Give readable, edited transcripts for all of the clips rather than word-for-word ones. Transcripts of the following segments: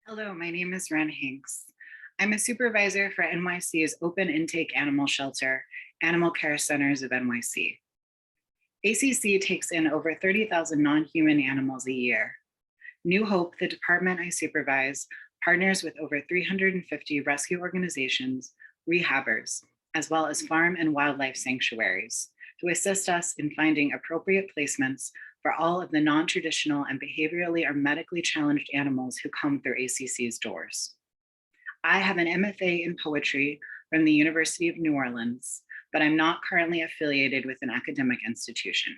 Hello, my name is Ren Hanks. I'm a supervisor for NYC's Open Intake Animal Shelter, Animal Care Centers of NYC. ACC takes in over 30,000 non-human animals a year. New Hope, the department I supervise, partners with over 350 rescue organizations, rehabbers, as well as farm and wildlife sanctuaries to assist us in finding appropriate placements for all of the non-traditional and behaviorally or medically challenged animals who come through ACC's doors. I have an MFA in poetry from the University of New Orleans, but I'm not currently affiliated with an academic institution.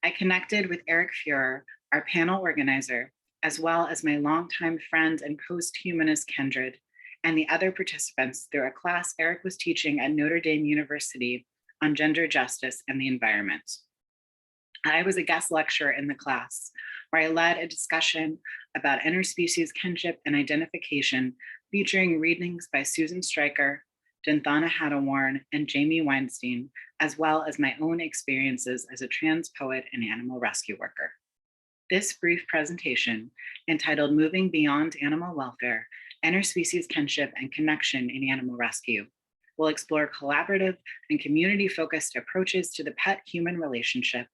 I connected with Eric Fuhrer, our panel organizer, as well as my longtime friend and post-humanist kindred, and the other participants through a class Eric was teaching at Notre Dame University on gender justice and the environment. I was a guest lecturer in the class where I led a discussion about interspecies kinship and identification, featuring readings by Susan Stryker, Danthana Hattawarn, and Jamie Weinstein, as well as my own experiences as a trans poet and animal rescue worker. This brief presentation, entitled Moving Beyond Animal Welfare, Interspecies Kinship and Connection in Animal Rescue, will explore collaborative and community-focused approaches to the pet-human relationship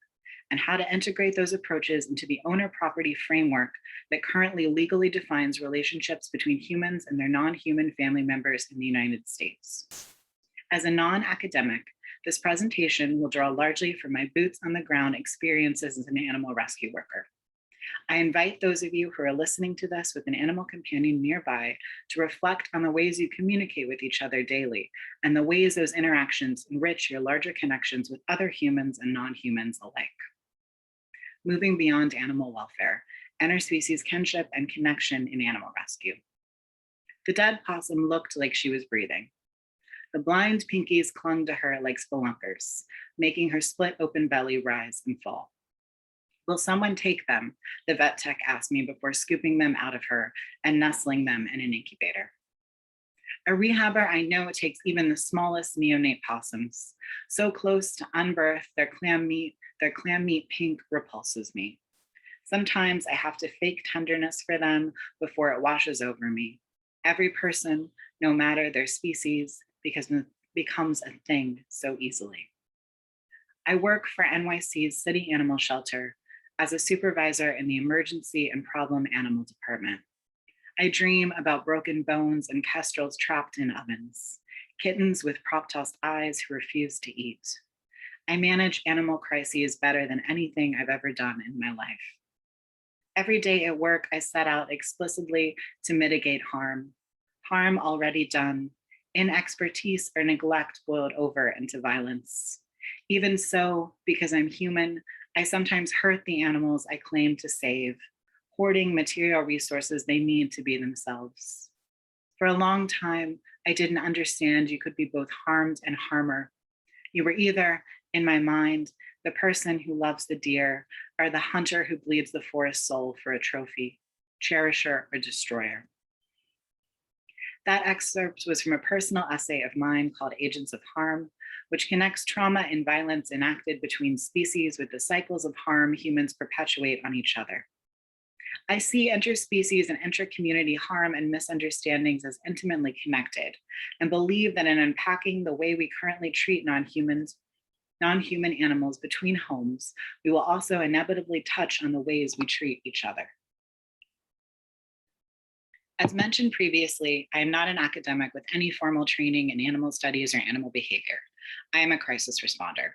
and how to integrate those approaches into the owner-property framework that currently legally defines relationships between humans and their non-human family members in the United States. As a non-academic, this presentation will draw largely from my boots on the ground experiences as an animal rescue worker. I invite those of you who are listening to this with an animal companion nearby to reflect on the ways you communicate with each other daily and the ways those interactions enrich your larger connections with other humans and non-humans alike. Moving beyond animal welfare, interspecies kinship and connection in animal rescue. The dead possum looked like she was breathing. The blind pinkies clung to her like spelunkers, making her split open belly rise and fall. Will someone take them? The vet tech asked me before scooping them out of her and nestling them in an incubator. A rehabber I know takes even the smallest neonate possums. So close to unbirth, their clam meat pink repulses me. Sometimes I have to fake tenderness for them before it washes over me. Every person, no matter their species, becomes a thing so easily. I work for NYC's City Animal Shelter as a supervisor in the Emergency and Problem Animal Department. I dream about broken bones and kestrels trapped in ovens, kittens with prop-tossed eyes who refuse to eat. I manage animal crises better than anything I've ever done in my life. Every day at work, I set out explicitly to mitigate harm already done, inexpertise or neglect boiled over into violence. Even so, because I'm human, I sometimes hurt the animals I claim to save, hoarding material resources they need to be themselves. For a long time, I didn't understand you could be both harmed and harmer. You were either, in my mind, the person who loves the deer or the hunter who bleeds the forest soul for a trophy, cherisher or destroyer. That excerpt was from a personal essay of mine called Agents of Harm, which connects trauma and violence enacted between species with the cycles of harm humans perpetuate on each other. I see interspecies and intercommunity harm and misunderstandings as intimately connected, and believe that in unpacking the way we currently treat non-human animals between homes, we will also inevitably touch on the ways we treat each other. As mentioned previously, I am not an academic with any formal training in animal studies or animal behavior. I am a crisis responder.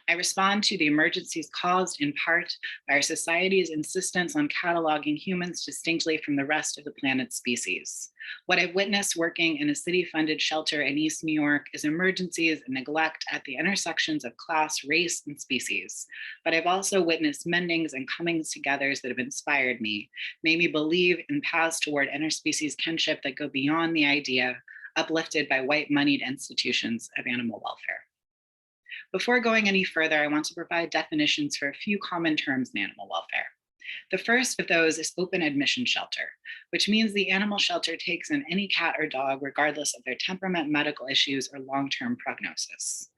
I respond to the emergencies caused in part by our society's insistence on cataloging humans distinctly from the rest of the planet's species. What I've witnessed working in a city-funded shelter in East New York is emergencies and neglect at the intersections of class, race, and species. But I've also witnessed mendings and comings togethers that have inspired me, made me believe in paths toward interspecies kinship that go beyond the idea uplifted by white-moneyed institutions of animal welfare. Before going any further, I want to provide definitions for a few common terms in animal welfare. The first of those is open admission shelter, which means the animal shelter takes in any cat or dog regardless of their temperament, medical issues, or long-term prognosis.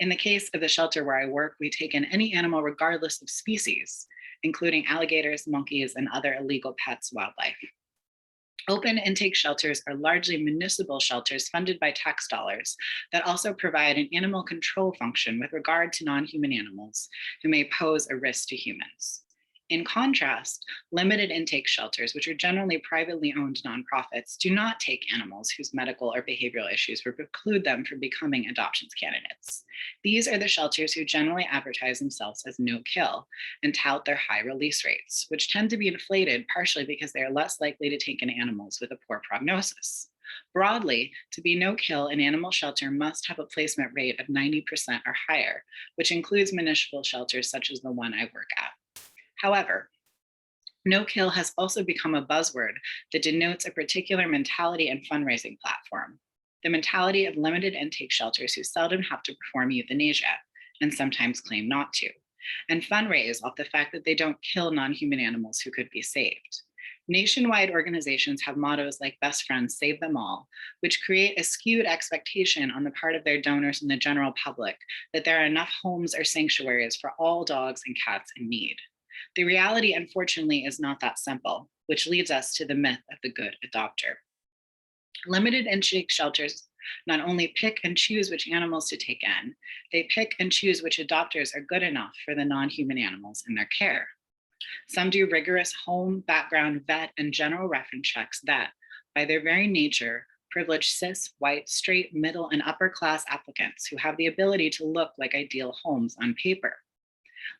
In the case of the shelter where I work, we take in any animal regardless of species, including alligators, monkeys, and other illegal pets, wildlife. Open intake shelters are largely municipal shelters funded by tax dollars that also provide an animal control function with regard to non-human animals who may pose a risk to humans. In contrast, limited intake shelters, which are generally privately owned nonprofits, do not take animals whose medical or behavioral issues would preclude them from becoming adoptions candidates. These are the shelters who generally advertise themselves as no-kill and tout their high release rates, which tend to be inflated partially because they are less likely to take in animals with a poor prognosis. Broadly, to be no-kill, an animal shelter must have a placement rate of 90% or higher, which includes municipal shelters such as the one I work at. However, no-kill has also become a buzzword that denotes a particular mentality and fundraising platform, the mentality of limited intake shelters who seldom have to perform euthanasia and sometimes claim not to, and fundraise off the fact that they don't kill non-human animals who could be saved. Nationwide organizations have mottos like Best Friends Save Them All, which create a skewed expectation on the part of their donors and the general public that there are enough homes or sanctuaries for all dogs and cats in need. The reality, unfortunately, is not that simple, which leads us to the myth of the good adopter. Limited intake shelters not only pick and choose which animals to take in, they pick and choose which adopters are good enough for the non-human animals in their care. Some do rigorous home, background, vet, and general reference checks that, by their very nature, privilege cis, white, straight, middle, and upper class applicants who have the ability to look like ideal homes on paper.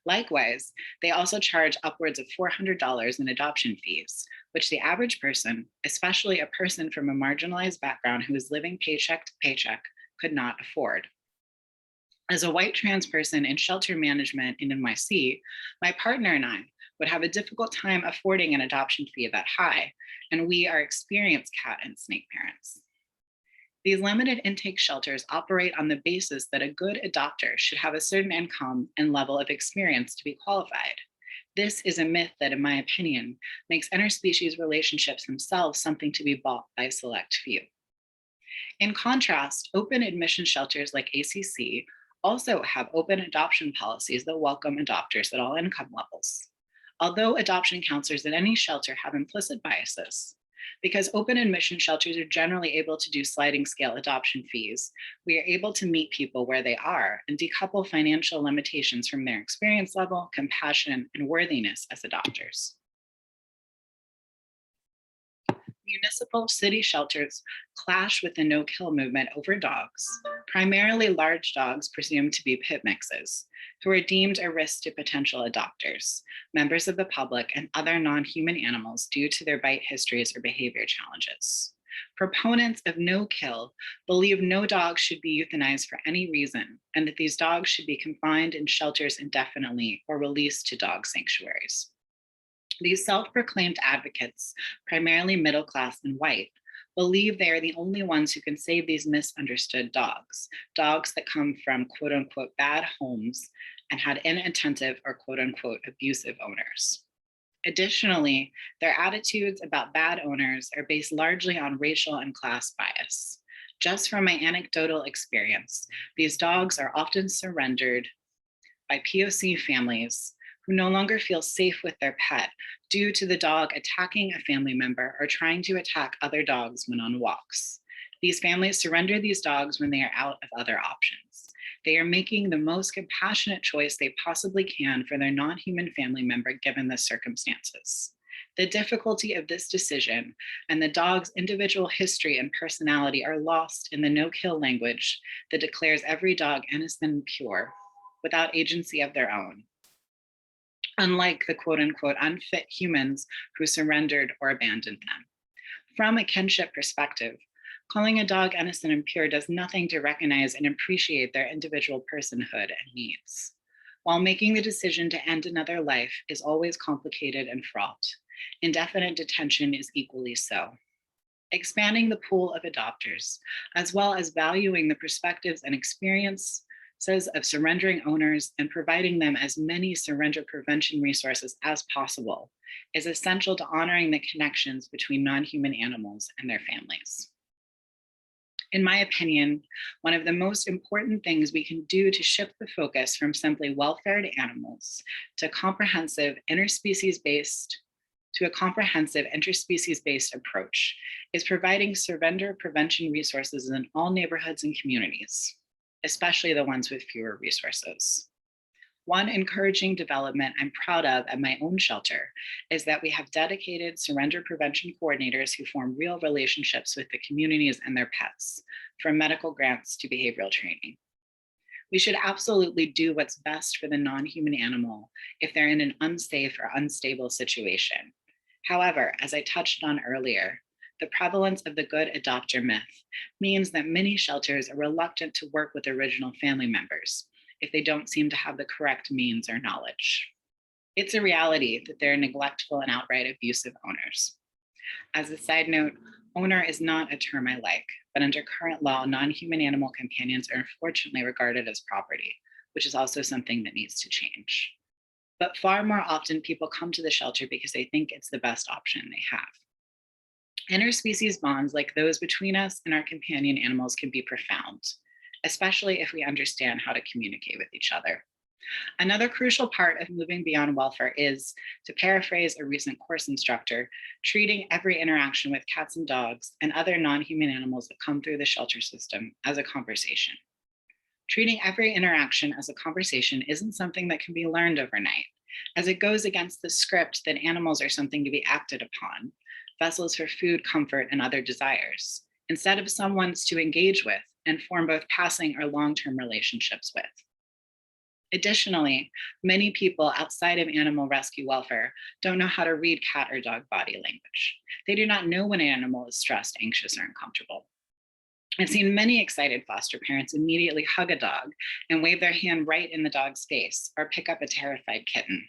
Likewise, they also charge upwards of $400 in adoption fees, which the average person, especially a person from a marginalized background who is living paycheck to paycheck, could not afford. As a white trans person in shelter management in NYC, my partner and I would have a difficult time affording an adoption fee that high, and we are experienced cat and snake parents. These limited intake shelters operate on the basis that a good adopter should have a certain income and level of experience to be qualified. This is a myth that, in my opinion, makes interspecies relationships themselves something to be bought by a select few. In contrast, open admission shelters like ACC also have open adoption policies that welcome adopters at all income levels. Although adoption counselors at any shelter have implicit biases, because open admission shelters are generally able to do sliding scale adoption fees, we are able to meet people where they are and decouple financial limitations from their experience level, compassion, and worthiness as adopters. Municipal city shelters clash with the no-kill movement over dogs, primarily large dogs presumed to be pit mixes, who are deemed a risk to potential adopters, members of the public, and other non-human animals due to their bite histories or behavior challenges. Proponents of no-kill believe no dog should be euthanized for any reason, and that these dogs should be confined in shelters indefinitely or released to dog sanctuaries. These self-proclaimed advocates, primarily middle class and white, believe they are the only ones who can save these misunderstood dogs, dogs that come from quote unquote bad homes and had inattentive or quote unquote abusive owners. Additionally, their attitudes about bad owners are based largely on racial and class bias. Just from my anecdotal experience, these dogs are often surrendered by POC families who no longer feel safe with their pet due to the dog attacking a family member or trying to attack other dogs when on walks. These families surrender these dogs when they are out of other options. They are making the most compassionate choice they possibly can for their non-human family member given the circumstances. The difficulty of this decision and the dog's individual history and personality are lost in the no-kill language that declares every dog innocent and pure, without agency of their own, unlike the quote unquote unfit humans who surrendered or abandoned them. From a kinship perspective, calling a dog innocent and pure does nothing to recognize and appreciate their individual personhood and needs. While making the decision to end another life is always complicated and fraught, indefinite detention is equally so. Expanding the pool of adopters, as well as valuing the perspectives and experiences of surrendering owners and providing them as many surrender prevention resources as possible, is essential to honoring the connections between non-human animals and their families. In my opinion, one of the most important things we can do to shift the focus from simply welfare to animals to comprehensive interspecies-based to a comprehensive interspecies-based approach is providing surrender prevention resources in all neighborhoods and communities, especially the ones with fewer resources. One encouraging development I'm proud of at my own shelter is that we have dedicated surrender prevention coordinators who form real relationships with the communities and their pets, from medical grants to behavioral training. We should absolutely do what's best for the non-human animal if they're in an unsafe or unstable situation. However, as I touched on earlier, the prevalence of the good adopter myth means that many shelters are reluctant to work with original family members if they don't seem to have the correct means or knowledge. It's a reality that there are neglectful and outright abusive owners. As a side note, owner is not a term I like, but under current law, non-human animal companions are unfortunately regarded as property, which is also something that needs to change. But far more often, people come to the shelter because they think it's the best option they have. Interspecies bonds like those between us and our companion animals can be profound, especially if we understand how to communicate with each other. Another crucial part of moving beyond welfare is, to paraphrase a recent course instructor, treating every interaction with cats and dogs and other non-human animals that come through the shelter system as a conversation. Treating every interaction as a conversation isn't something that can be learned overnight, as it goes against the script that animals are something to be acted upon, vessels for food, comfort, and other desires, instead of someone's to engage with and form both passing or long-term relationships with. Additionally, many people outside of animal rescue welfare don't know how to read cat or dog body language. They do not know when an animal is stressed, anxious, or uncomfortable. I've seen many excited foster parents immediately hug a dog and wave their hand right in the dog's face or pick up a terrified kitten.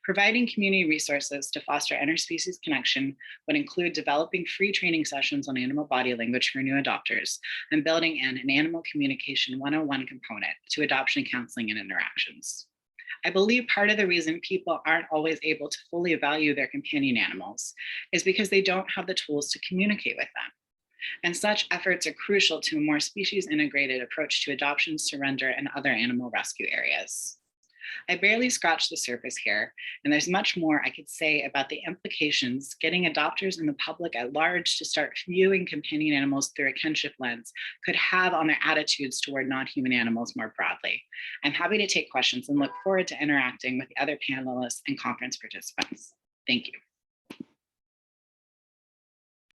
Providing community resources to foster interspecies connection would include developing free training sessions on animal body language for new adopters and building in an animal communication 101 component to adoption counseling and interactions. I believe part of the reason people aren't always able to fully value their companion animals is because they don't have the tools to communicate with them. And such efforts are crucial to a more species integrated approach to adoption, surrender, and other animal rescue areas. I barely scratched the surface here, and there's much more I could say about the implications getting adopters and the public at large to start viewing companion animals through a kinship lens could have on their attitudes toward non-human animals more broadly. I'm happy to take questions and look forward to interacting with the other panelists and conference participants. Thank you.